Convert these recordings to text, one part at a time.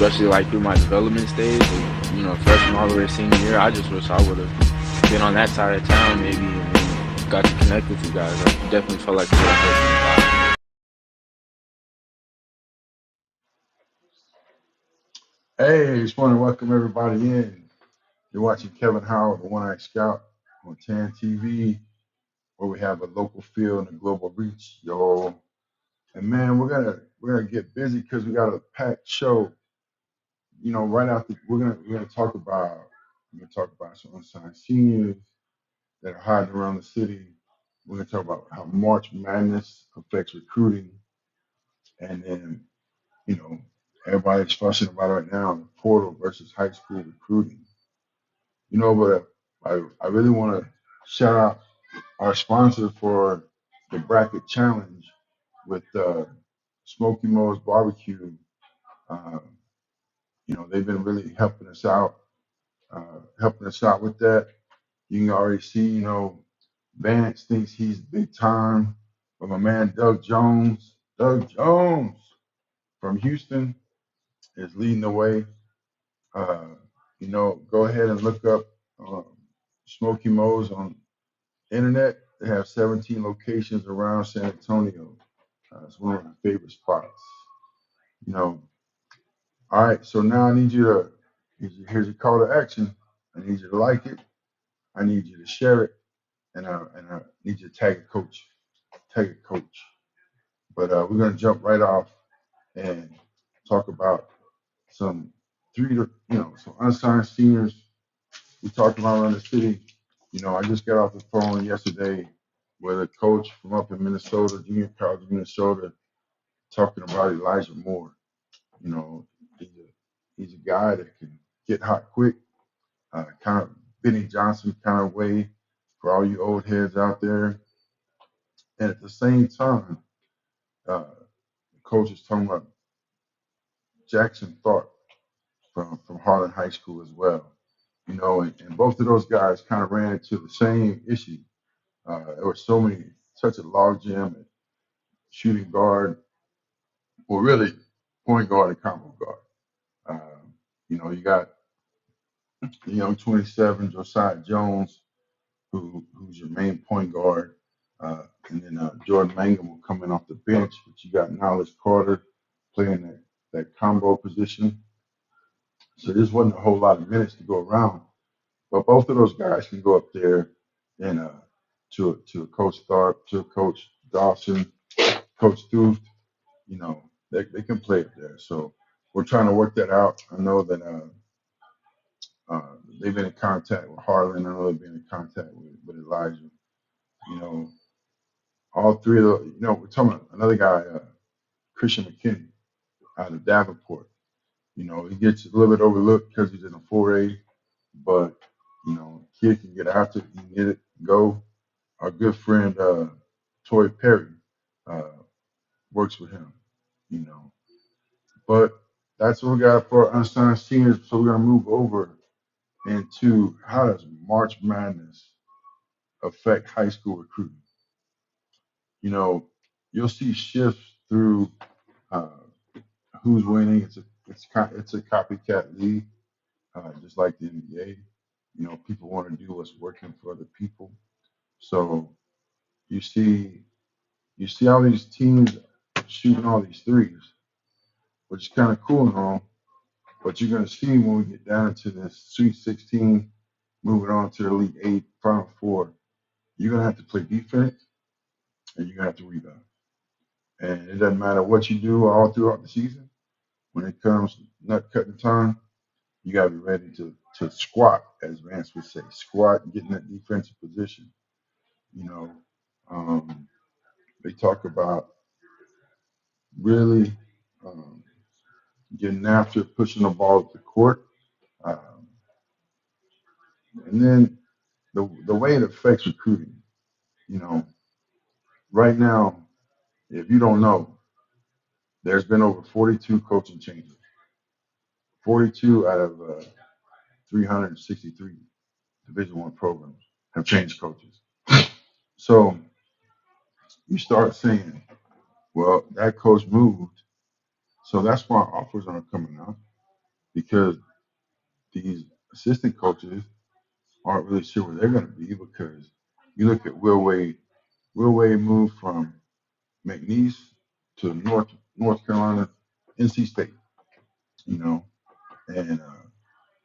especially like through my development stage, freshman all the way to senior year. I just wish I would have been on that side of town maybe and got to connect with you guys. I definitely felt like a little bit. Hey, just want to welcome everybody in. You're watching Kevin Howard, the One-Eyed Scout on TAAN TV, where we have a local feel and a global reach, yo. And man, we're gonna get busy because we got a packed show. Right after we're gonna talk about some unsigned seniors that are hiding around the city. We're gonna talk about how March Madness affects recruiting, and then you know everybody's fussing about right now the portal versus high school recruiting. But I really want to shout out our sponsor for the bracket challenge with Smoky Mo's Barbecue. Uh, they've been really helping us out with that. You can already see, Vance thinks he's big time, but my man Doug Jones from Houston is leading the way. Uh, go ahead and look up uh, Smoky Mo's on internet. They have 17 locations around San Antonio. It's one of my favorite spots. You know, all right. So now I need you to here's your call to action. I need you to like it. I need you to share it, and I need you to tag a coach. Tag a coach. But we're gonna jump right off and talk about some some unsigned seniors we talked about around the city. I just got off the phone yesterday with a coach from up in Minnesota, junior college of Minnesota, talking about Elijah Moore. You know, he's a guy that can get hot quick, kind of Benny Johnson kind of way for all you old heads out there. And at the same time, the coach is talking about Jackson Thorpe from Harlan High School as well. And both of those guys kind of ran into the same issue. There were such a log jam at shooting guard, well, really point guard and combo guard. You got the young 27 Josiah Jones, who's your main point guard, and then Jordan Mangum will come in off the bench. But you got Knowledge Carter playing that combo position. So there wasn't a whole lot of minutes to go around. But both of those guys can go up there and to a Coach Tharp, to a Coach Dawson, Coach Thuth. They can play up there. So we're trying to work that out. I know that they've been in contact with Harlan. I know they've been in contact with Elijah. You know, all three of those. We're talking about another guy, Christian McKinney, out of Davenport. He gets a little bit overlooked because he's in a 4A, but kid can get after it, he can get it, go. Our good friend Toy Perry uh, works with him. You know, but that's what we got for unsigned seniors. So we're gonna move over into how does March Madness affect high school recruiting. You know, you'll see shifts through uh, who's winning. It's a copycat league, just like the NBA. People want to do what's working for other people. So you see you see all these teams shooting all these threes, which is kind of cool and all. But you're gonna see when we get down into the Sweet 16, moving on to the Elite Eight, Final Four, you're gonna have to play defense and you're gonna have to rebound. And it doesn't matter what you do all throughout the season. When it comes nut cutting time, you gotta be ready to squat, as Vance would say, squat and get in that defensive position. You know, um, they talk about really um, getting after pushing the ball to the court, um, and then the way it affects recruiting. You know, right now, if you don't know, there's been over 42 coaching changes. 42 out of 363 Division One programs have changed coaches. So you start saying, well, that coach moved, so that's why offers aren't coming out. because these assistant coaches aren't really sure where they're going to be because you look at Will Wade. Will Wade moved from McNeese to North Carolina, NC State, you know, and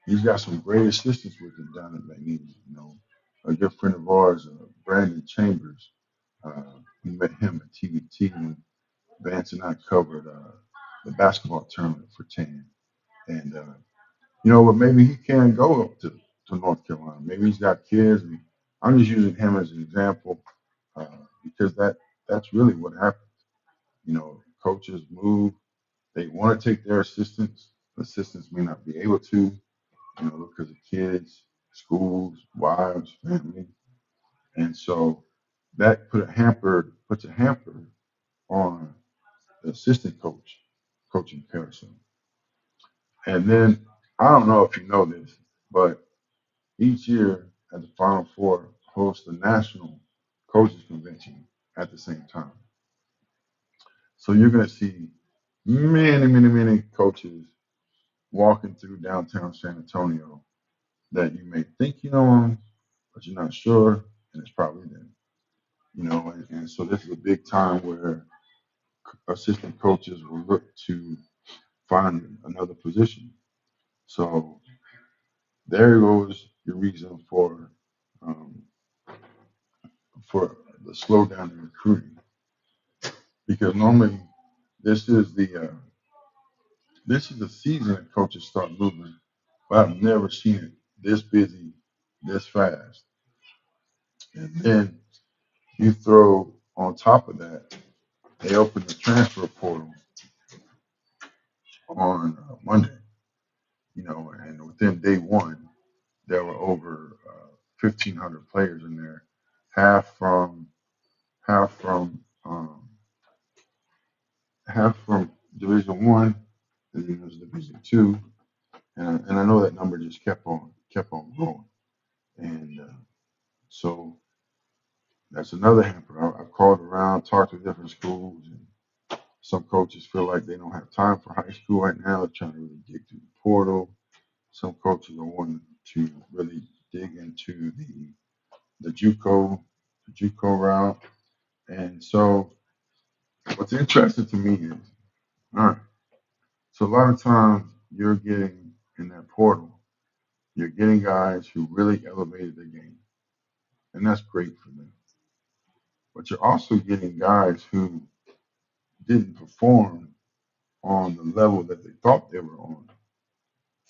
he's got some great assistants with him down at McNeese. You know, a good friend of ours, Brandon Chambers. We met him at TBT when Vance and I covered the basketball tournament for TAAN. And but maybe he can go up to North Carolina. Maybe he's got kids. And I'm just using him as an example uh, because that's really what happens. Coaches move. They want to take their assistants. Assistants may not be able to, because of kids, schools, wives, family, and so that puts a hamper on the assistant coach coaching carousel. And then I don't know if you know this, but each year at the Final Four hosts the national coaches convention at the same time. So you're going to see many, many, many coaches walking through downtown San Antonio that you may think you know them, but you're not sure, and it's probably them. And so this is a big time where assistant coaches will look to find another position. So there goes your reason um, for the slowdown in recruiting, because normally this is the season that coaches start moving, but I've never seen it this busy, this fast. And then you throw on top of that, they open the transfer portal on Monday, and within day one, there were over 1,500 players in there, half from half from um, half from Division One, and then there's Division Two, and I know that number just kept on growing, and so that's another hamper. I've called around, talked to different schools, and some coaches feel like they don't have time for high school right now. They're trying to really dig through the portal. Some coaches are wanting to really dig into the JUCO route. And so what's interesting to me is, all right, so a lot of times you're getting in that portal, you're getting guys who really elevated their game, and that's great for them. But you're also getting guys who didn't perform on the level that they thought they were on.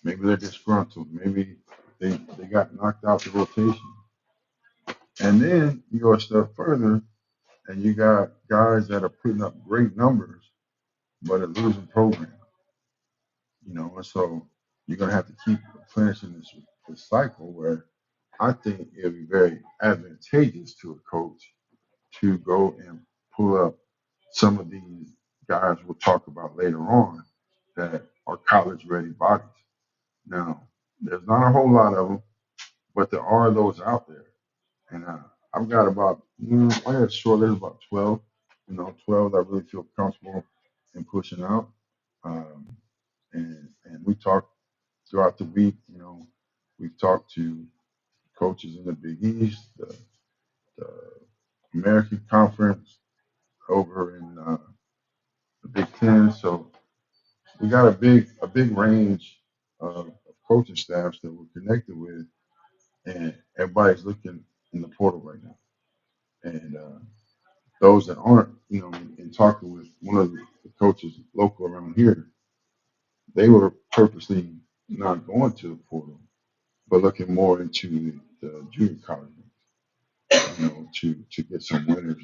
Maybe they're disgruntled. Maybe they got knocked out the rotation. And then you go a step further and you got guys that are putting up great numbers but are losing program. And so you're gonna have to keep replenishing this cycle where I think it'll be very advantageous to a coach to go and pull up some of these guys we'll talk about later on that are college ready bodies. Now, there's not a whole lot of them, but there are those out there. And I've got about, I got a short list about 12, 12 that I really feel comfortable in pushing out. Um, and we talked throughout the week, we've talked to coaches in the Big East, the American Conference over in the Big Ten. So we got a big range of coaching staffs that we're connected with, and everybody's looking in the portal right now. And those that aren't, in talking with one of the coaches local around here, they were purposely not going to the portal, but looking more into the junior college, to get some winners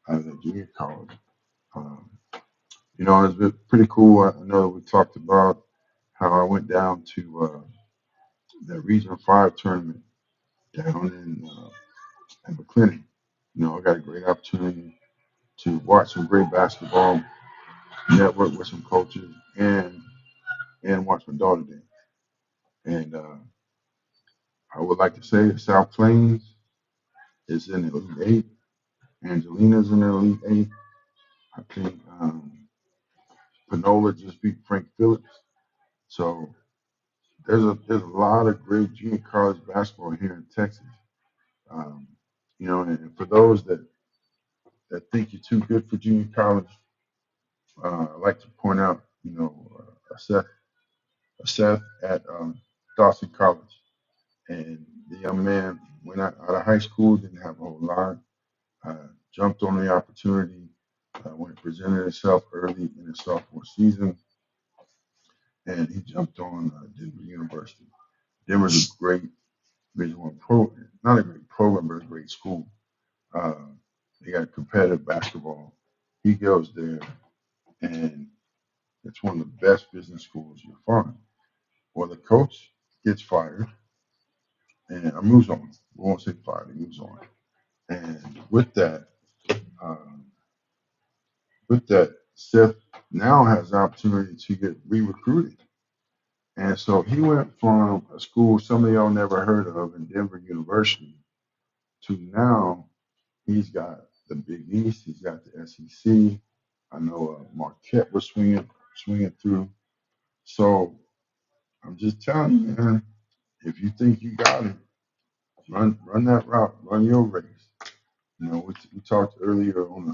out of the junior college. Um, it's been pretty cool. I know that we talked about how I went down to the Region 5 tournament down in McClenny. I got a great opportunity to watch some great basketball, network with some coaches, and watch my daughter dance. And I would like to say that South Plains is in the Elite Eight. Angelina's in the Elite Eight. I think Panola just beat Frank Phillips. So there's a lot of great junior college basketball here in Texas. Um, and for those that think you're too good for junior college, I'd like to point out, Seth at Dawson College, and the young man went out of high school, didn't have a whole lot, jumped on the opportunity when it presented itself early in his sophomore season, and he jumped on Denver University. Denver's a great Division One program, not a great program, but a great school. Uh, they got competitive basketball. He goes there, and it's one of the best business schools you'll find. Well, the coach gets fired and moves on. We won't say fired, he moves on. And um, with that, Seth now has the opportunity to get re-recruited. And so he went from a school some of y'all never heard of in Denver University to now he's got the Big East, he's got the SEC. I know Marquette was swinging through. So I'm just telling you, man, if you think you got it, run that route, run your race. We talked earlier on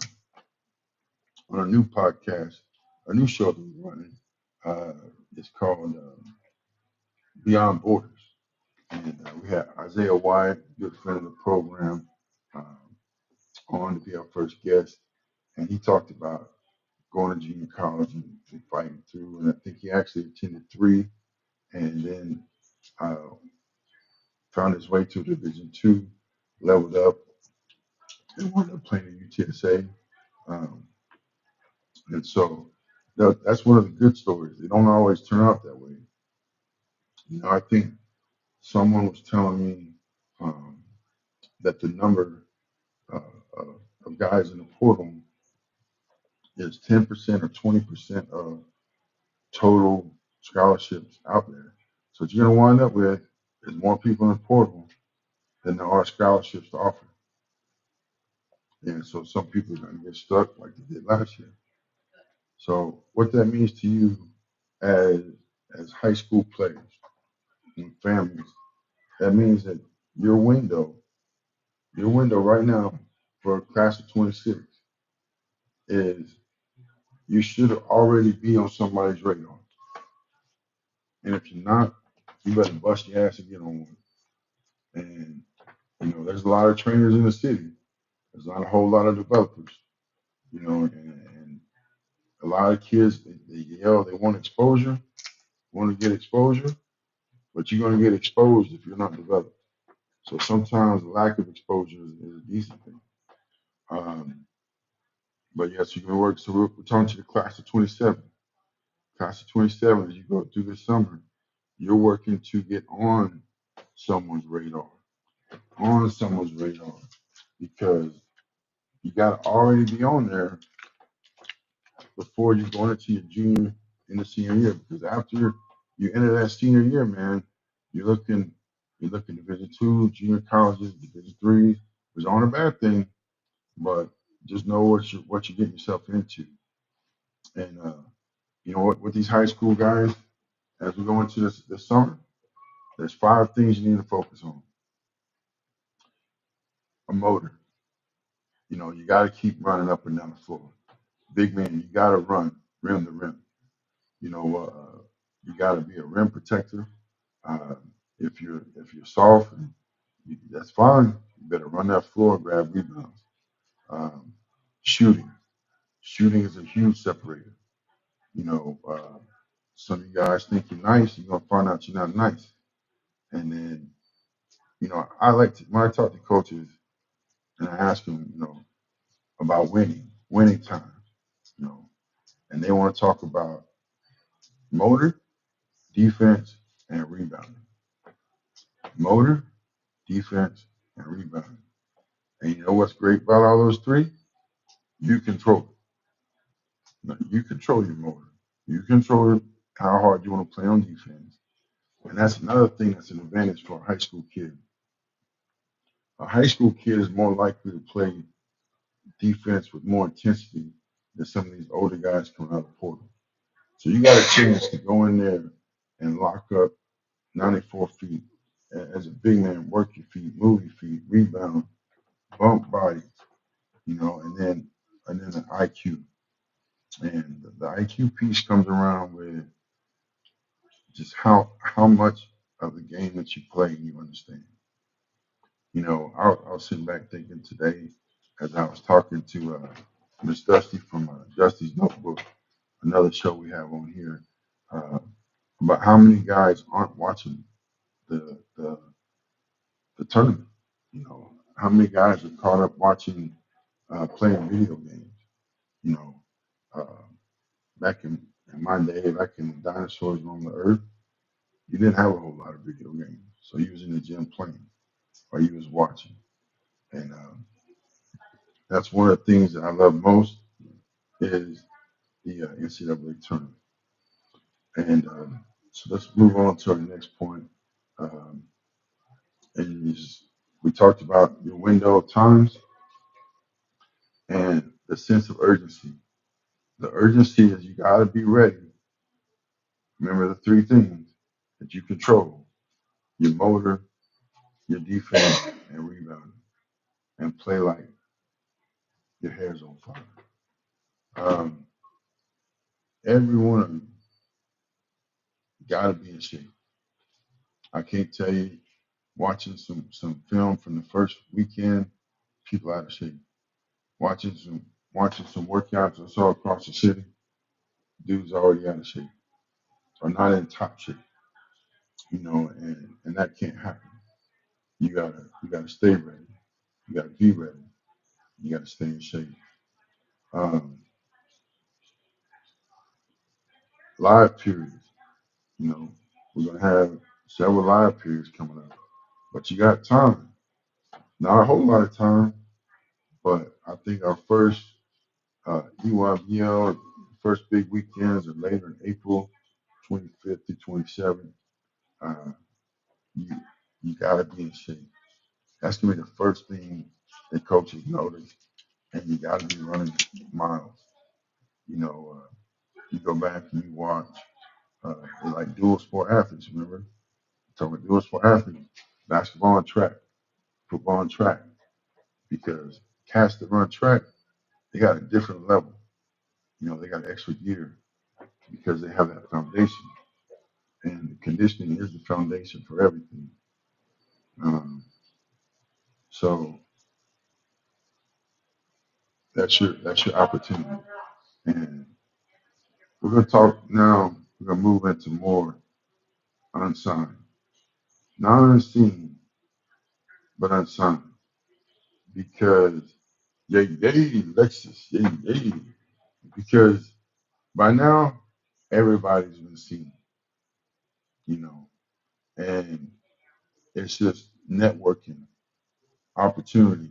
a new podcast, a new show that we're running. Uh, it's called Beyond Borders, and we had Isaiah Wyatt, good friend of the program, um, on to be our first guest, and he talked about going to junior college and fighting through. And I think he actually attended three, and then uh, found his way to Division Two, leveled up, and wound up playing at UTSA. Um, and so that's one of the good stories. They don't always turn out that way. I think someone was telling me um, that the number uh, of guys in the portal is 10% or 20% of total scholarships out there. So what you're going to wind up with is more people in the portal than there are scholarships to offer. And so some people are going to get stuck like they did last year. So what that means to you as high school players and families, that means that your window right now for class of 26 is you should already be on somebody's radar. And if you're not, you better bust your ass and get on one. And there's a lot of trainers in the city. There's not a whole lot of developers. And a lot of kids they yell they want exposure, want to get exposure, but you're going to get exposed if you're not developed. So sometimes the lack of exposure is a decent thing. Um, but yes, you can work. So we're talking to the class of 27. Class of 27, as you go through this summer, you're working to get on someone's radar, because you got to already be on there before you go into your junior and the senior year. Because after you enter that senior year, man, you're looking Division two, junior colleges, Division three, which aren't a bad thing, but just know what you're getting yourself into. And with these high school guys, as we go into this summer, there's 5 things you need to focus on. A motor. You got to keep running up and down the floor. Big man, you got to run rim to rim. You got to be a rim protector. Uh, if you're soft, that's fine. You better run that floor, grab rebounds. Um, shooting, shooting is a huge separator. You know, uh, some of you guys think you're nice, you're gonna find out you're not nice. And then, I like to when I talk to coaches and I ask them, about winning time, you know, and they want to talk about motor, defense, and rebounding. Motor, defense, and rebounding. And you know what's great about all those three? You control it. Now, you control your motor. You control how hard you want to play on defense. And that's another thing that's an advantage for a high school kid. A high school kid is more likely to play defense with more intensity than some of these older guys coming out of the portal. So you got a chance to go in there and lock up 94 feet. As a big man, work your feet, move your feet, rebound, bump body, and then the IQ. And the IQ piece comes around with just how much of the game that you play you understand. I was sitting back thinking today as I was talking to Miss Dusty from Dusty's Notebook, another show we have on here, uh, about how many guys aren't watching the, the the tournament. How many guys are caught up watching playing video games. You know, uh, back in my day, back in the dinosaurs on the earth, you didn't have a whole lot of video games, so you was in the gym playing or you was watching, and that's one of the things that I love most is the NCAA tournament. And so let's move on to our next point. Um, and we talked about your window of times and the sense of urgency. The urgency is you got to be ready. Remember the three things that you control: your motor, your defense, and rebounding, and play like your hair's on fire. Um, every one of you got to be in shape. I can't tell you, watching some film from the first weekend, people out of shape. Watching some workouts I saw across the city, dudes already out of shape or not in top shape, and that can't happen. You gotta stay ready. You gotta be ready. You gotta stay in shape. Um, live periods, you know, we're gonna have several live periods coming up, but you got time. Not a whole lot of time, but I think our first EYBL first big weekends are later in April, 25th to 27th. Uh, you you gotta be in shape. That's gonna be the first thing that coaches notice, and you gotta be running miles. You go back and you watch. They're like dual sport athletes. Remember, talking about dual sport athletes, basketball and track, football and track, because cats that run track, they got a different level. They got extra gear because they have that foundation, and conditioning is the foundation for everything. Um, so that's your opportunity, and we're gonna talk now. We're gonna move into more unsigned, not unseen, but unsigned, because yay yay Lexus, yay yay, because by now everybody's been seen, you know, and it's just networking opportunity.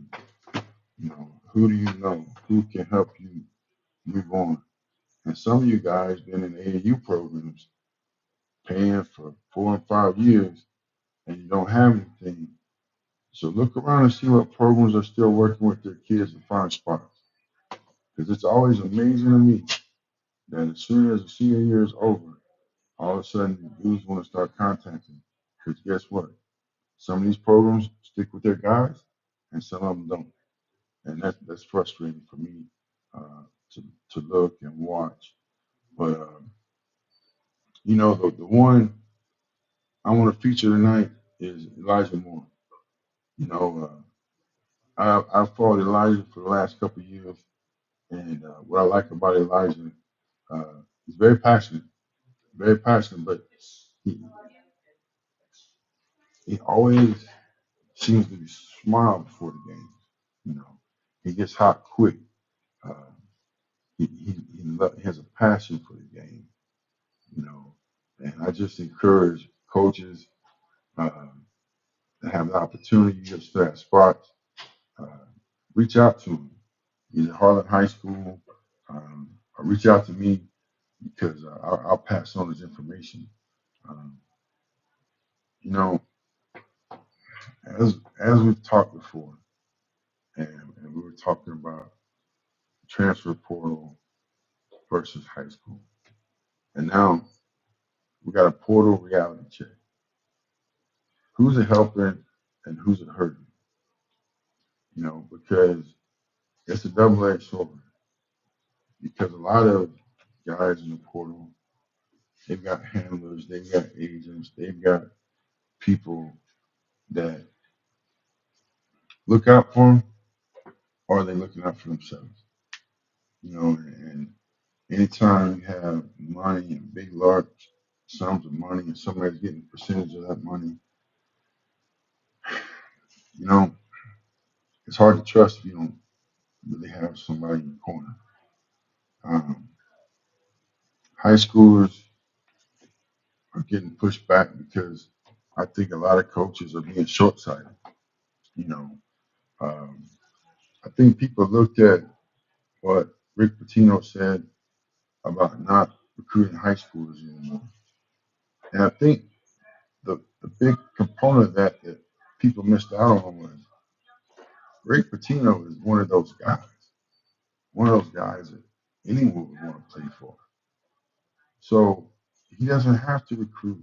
Who do you know? Who can help you move on? And some of you guys been in AAU programs paying for 4 and 5 years and you don't have anything. So look around and see what programs are still working with their kids to find spots. Because it's always amazing to me that as soon as the senior year is over, all of a sudden dudes want to start contacting. Because guess what? Some of these programs stick with their guys and some of them don't. And that's frustrating for me uh, to look and watch. But the one I want to feature tonight is Elijah Moore. I've followed Elijah for the last couple of years, and what I like about Elijah, he's very passionate, but he he always seems to be smile before the game. You know, he gets hot quick. Uh, he has a passion for the game. You know, and I just encourage coaches that have the opportunity to stay at spots, uh, reach out to him, either Harlan High School, or reach out to me because I'll pass on his information. Um, you know, as we've talked before, and we were talking about transfer portal versus high school, and now we got a portal reality check. who's it helping and who's it hurting? Because it's a double-edged sword. Because a lot of guys in the portal, they've got handlers, they've got agents, they've got people that look out for them, or are they looking out for themselves? And anytime you have money and big, large sums of money, and somebody's getting a percentage of that money, you know, it's hard to trust if you don't really have somebody in your corner. Um, High schoolers are getting pushed back because I think a lot of coaches are being short-sighted. You know, um, I think people looked at what Rick Pitino said about not recruiting high schoolers anymore, and I think the big component of that people missed out on was Rick Pitino is one of those guys that anyone would want to play for. So he doesn't have to recruit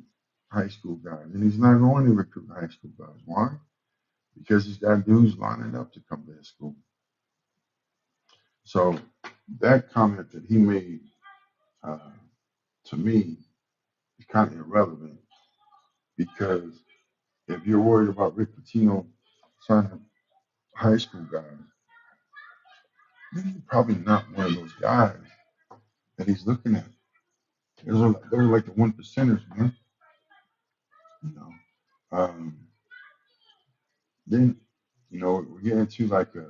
high school guys, and he's not going to recruit high school guys. Why? Because he's got dudes lining up to come to his school. So that comment that he made, uh, to me, is kind of irrelevant because if you're worried about Rick Pitino signing high school guys, then you're probably not one of those guys that he's looking at. Those are like the one percenters, man. You know. Um, then, we're getting into like a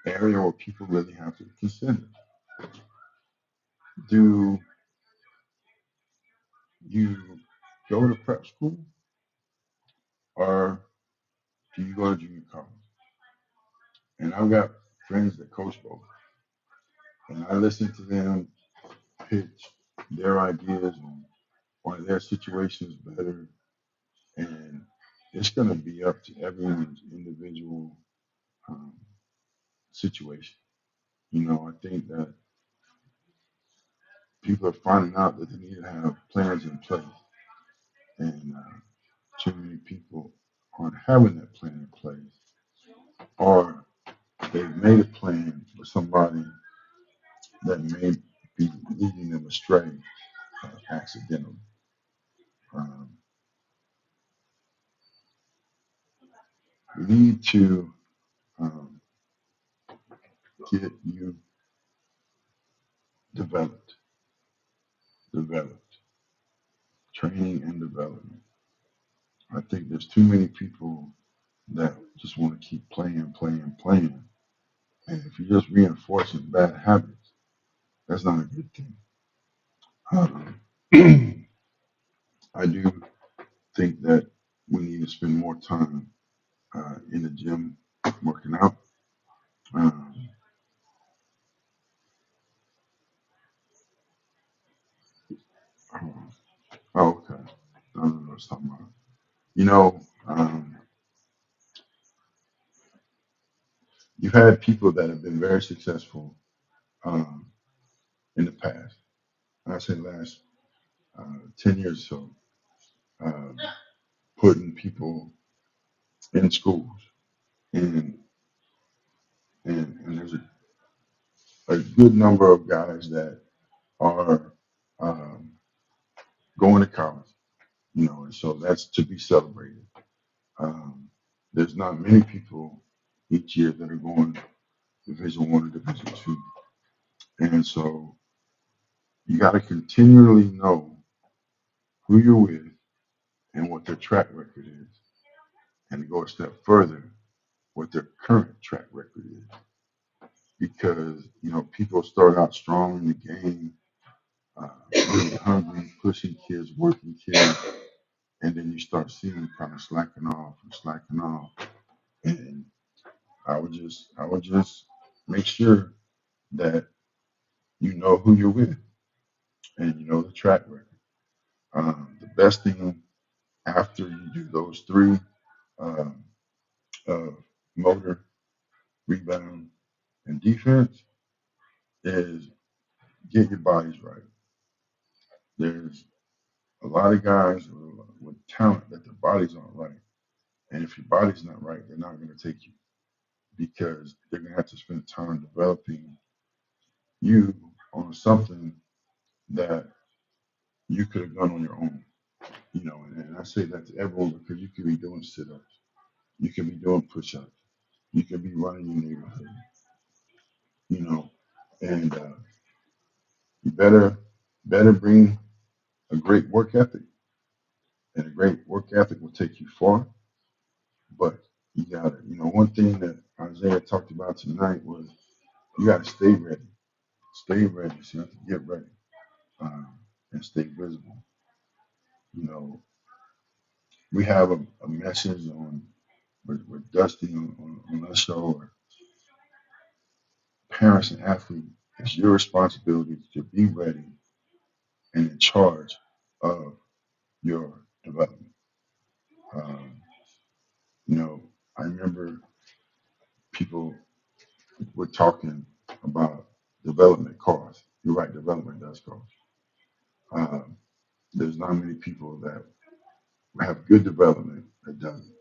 area where people really have to consider. Do you go to prep school or do you go to junior college? And I've got friends that coach both, and I listen to them pitch their ideas on why their situation is better, and it's going to be up to everyone's individual um, situation. I think that people are finding out that they need to have plans in place, and too many people aren't having that plan in place, or they've made a plan for somebody that may be leading them astray accidentally. Um, we need to um, get you developed, developed, training and development. I think there's too many people that just want to keep playing, playing, playing. And if you're just reinforcing bad habits, that's not a good thing. Um, I do think that we need to spend more time in the gym working out. Um, oh, okay. I don't know what I was talking about. You know, um, you've had people that have been very successful um, in the past. I say last 10 years or so, um, putting people in schools. And, and there's a good number of guys that are um, going to college, and so that's to be celebrated. Um, there's not many people each year that are going Division I or Division II, and so you got to continually know who you're with and what their track record is, and to go a step further, what their current track record is, because people start out strong in the game, really hungry, pushing kids, working kids, and then you start seeing them kind of slacking off and slacking off. And I would just make sure that you know who you're with and you know the track record. The best thing after you do those three um, of motor, rebound, and defense is get your bodies right. There's a lot of guys with talent that their bodies aren't right. And if your body's not right, they're not going to take you because they're going to have to spend time developing you on something that you could have done on your own. And I say that to everyone because you could be doing sit-ups, you could be doing push-ups, you could be running your neighborhood, you know, and you better bring a great work ethic, and a great work ethic will take you far. But you gotta, one thing that Isaiah talked about tonight was you gotta stay ready, stay ready. So you have to get ready and stay visible. You know, we have a message on with Dusty on our show. Or parents and athletes, it's your responsibility to be ready and in charge of your development. Um, I remember people were talking about development costs. You're right, development does cost. Um, there's not many people that have good development that doesn't.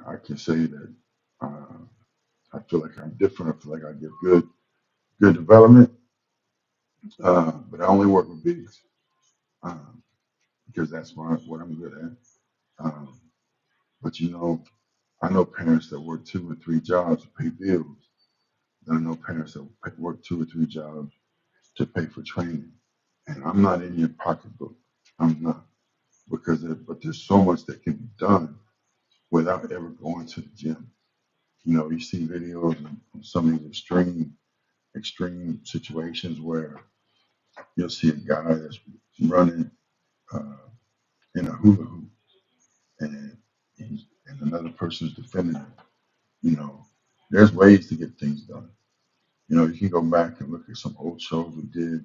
I can say that uh, I feel like I'm different. I feel like I get good development, but I only work with bigs um, because that's what I'm good at. But I know parents that work 2 or 3 jobs to pay bills. And I know parents that work 2 or 3 jobs to pay for training. And I'm not in your pocketbook. I'm not but there's so much that can be done without ever going to the gym. You see videos of some of these extreme situations where you'll see a guy that's running uh, in a hula hoop and and another person's defending him. You know, there's ways to get things done. You can go back and look at some old shows we did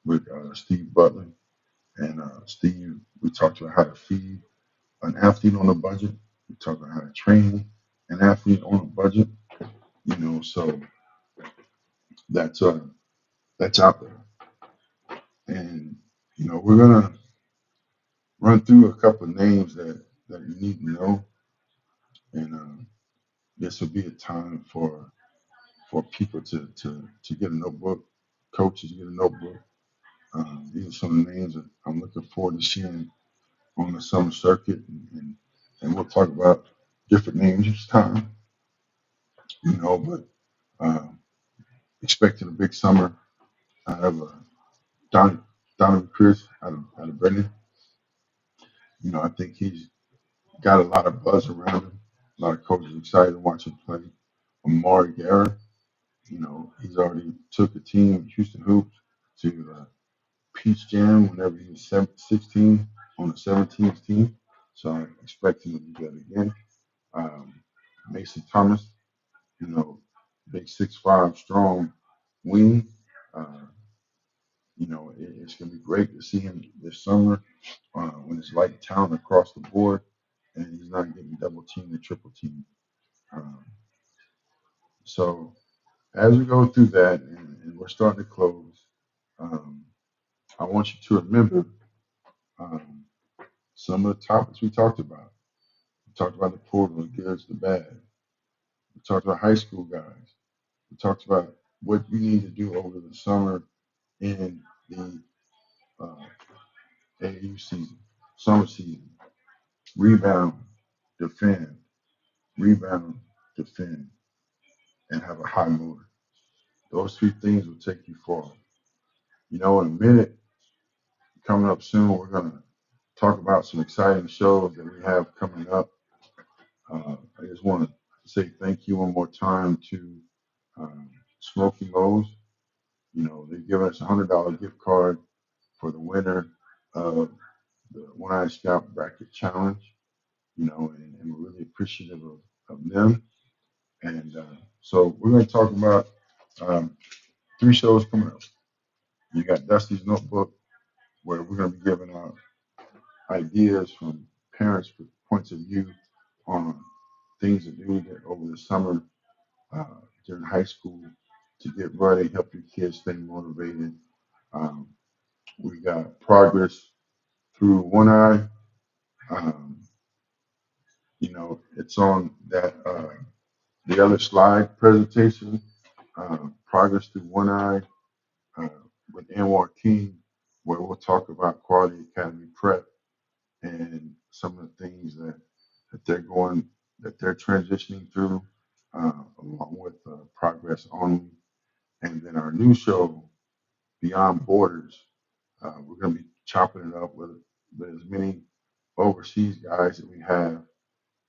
with Steve Butler and Steve. We talked about how to feed an athlete on a budget. We talked about how to train an athlete on a budget. So that's uh that's out there, and we're gonna run through a couple of names that you need to know, and this will be a time for people to get a notebook, coaches get a notebook. These are some of the names that I'm looking forward to seeing on the summer circuit, and we'll talk about different names each time, but uh, expecting a big summer out of Donovan Chris out of Brendan. I think he's got a lot of buzz around him. A lot of coaches excited to watch him play. Amari Garrett, he's already took a team, Houston Hoops, to Peach Jam whenever he was 16 on the 17th team. So I expect him to do that again. Um, Mason Thomas, you know, big 6'5" strong wing. Uh, it's going to be great to see him this summer when it's light talent across the board and he's not getting double teamed and triple teamed. Um, so as we go through that and we're starting to close, um, I want you to remember um, some of the topics we talked about. We talked about the portal, the goods, the bad. We talked about high school guys. We talked about what you need to do over the summer in the uh, AAU season, summer season. Rebound, defend, rebound, defend, and have a high motor. Those 3 things will take you far. In a minute, coming up soon, we're going to talk about some exciting shows that we have coming up. I just want to say thank you one more time to Smoky Lowe's. They've given us a $100 gift card for the winner of the One Eye Scout Bracket Challenge. And we're really appreciative of them. And so we're going to talk about um, 3 shows coming up. You got Dusty's Notebook, where we're going to be giving out ideas from parents' points of view on things to do over the summer uh, during high school to get ready, help your kids stay motivated. Um, we got progress through One Eye, Um, it's on that the other slide presentation, progress through one eye uh, with Anwar King, where we'll talk about Quality Academy Prep and some of the things that they're transitioning through, along with Progress Only, and then our new show, Beyond Borders. We're going to be chopping it up with as many overseas guys that we have,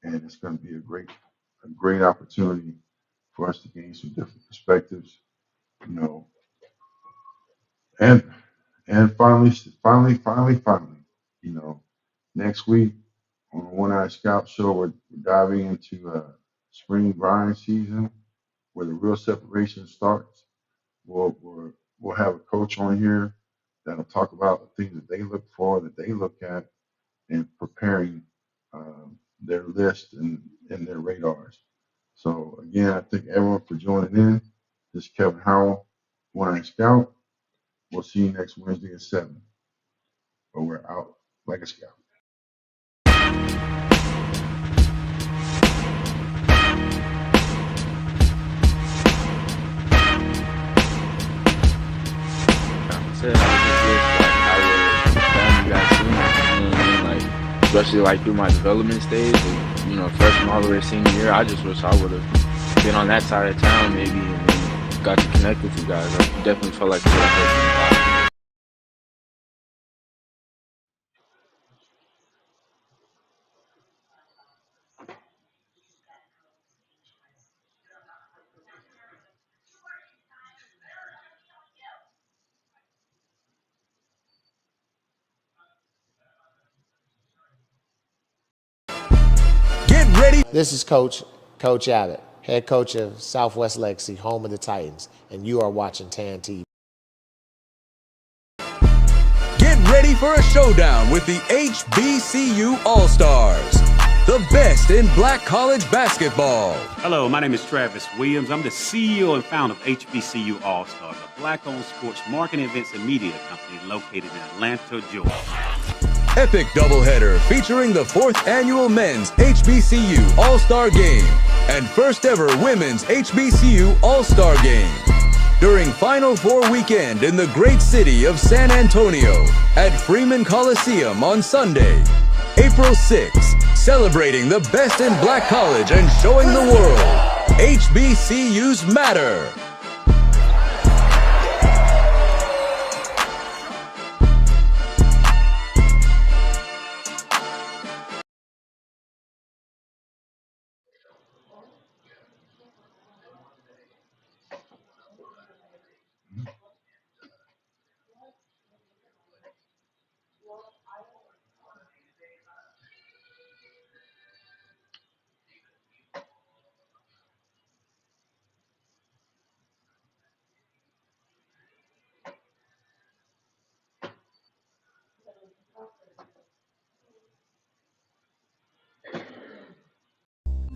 and it's going to be a great opportunity for us to gain some different perspectives, you know, and finally, you know, next week on the One Eye Scout Show, we're diving into spring grind season, where the real separation starts. We'll have a coach on here that'll talk about the things that they look for, that they look at, and preparing their list and their radars. So again, I thank everyone for joining in. This is Kevin Howell, One Eye Scout. We'll see you next Wednesday at 7. But we're out like a scout. Said I was just like how you guys seen it, you know what I mean? Like especially like through my development stage, and, you know, freshman all the way to senior year, I just wish I would have been on that side of town maybe and then got to connect with you guys. I definitely felt like it would have helped me a lot. Get ready. This is Coach Abbott, head coach of Southwest Legacy, home of the Titans, and you are watching TAAN TV. Get ready for a showdown with the HBCU All-Stars, the best in black college basketball. Hello, my name is Travis Williams. I'm the CEO and founder of HBCU All-Stars, a black-owned sports marketing, events, and media company located in Atlanta, Georgia. Epic doubleheader featuring the 4th annual men's HBCU All-Star Game and first ever women's HBCU All-Star Game during Final Four weekend in the great city of San Antonio at Freeman Coliseum on Sunday, April 6th, celebrating the best in black college and showing the world HBCUs matter.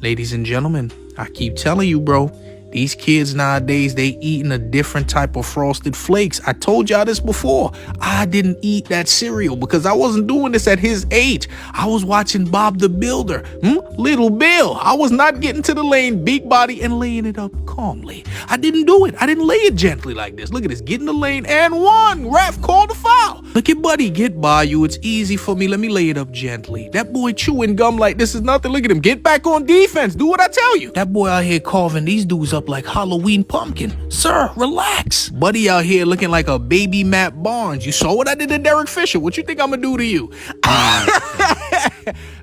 Ladies and gentlemen, I keep telling you, bro, these kids nowadays, they eating a different type of Frosted Flakes. I told y'all this before. I didn't eat that cereal because I wasn't doing this at his age. I was watching Bob the Builder, Little Bill. I was not getting to the lane, big body, and laying it up calmly. I didn't do it. I didn't lay it gently like this. Look at this, get in the lane and one. Ref, call the foul. Look at buddy, get by you. It's easy for me. Let me lay it up gently. That boy chewing gum like this is nothing. Look at him. Get back on defense. Do what I tell you. That boy out here carving these dudes up like Halloween pumpkin. Sir, relax. Buddy out here looking like a baby Matt Barnes. You saw what I did to Derek Fisher. What you think I'm gonna do to you?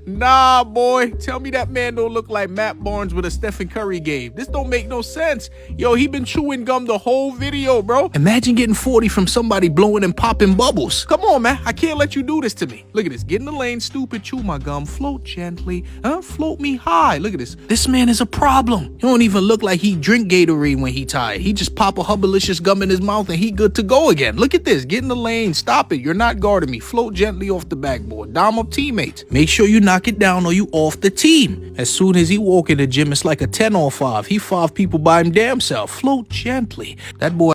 Nah, boy. Tell me that man don't look like Matt Barnes with a Stephen Curry game. This don't make no sense. Yo, he been chewing gum the whole video, bro. Imagine getting 40 from somebody blowing and popping bubbles. Come on, man. I can't let you do this to me. Look at this. Get in the lane, stupid. Chew my gum. Float gently. Float me high. Look at this. This man is a problem. He don't even look like he drink Gatorade when he tired. He just pop a Hubbalicious gum in his mouth and he good to go again. Look at this. Get in the lane. Stop it. You're not guarding me. Float gently off the backboard. Dom up teammates. Make sure you knock it down or you off the team. As soon as he walk in the gym, it's like a 10 on 5. He 5 people by him damn self. Float gently. That boy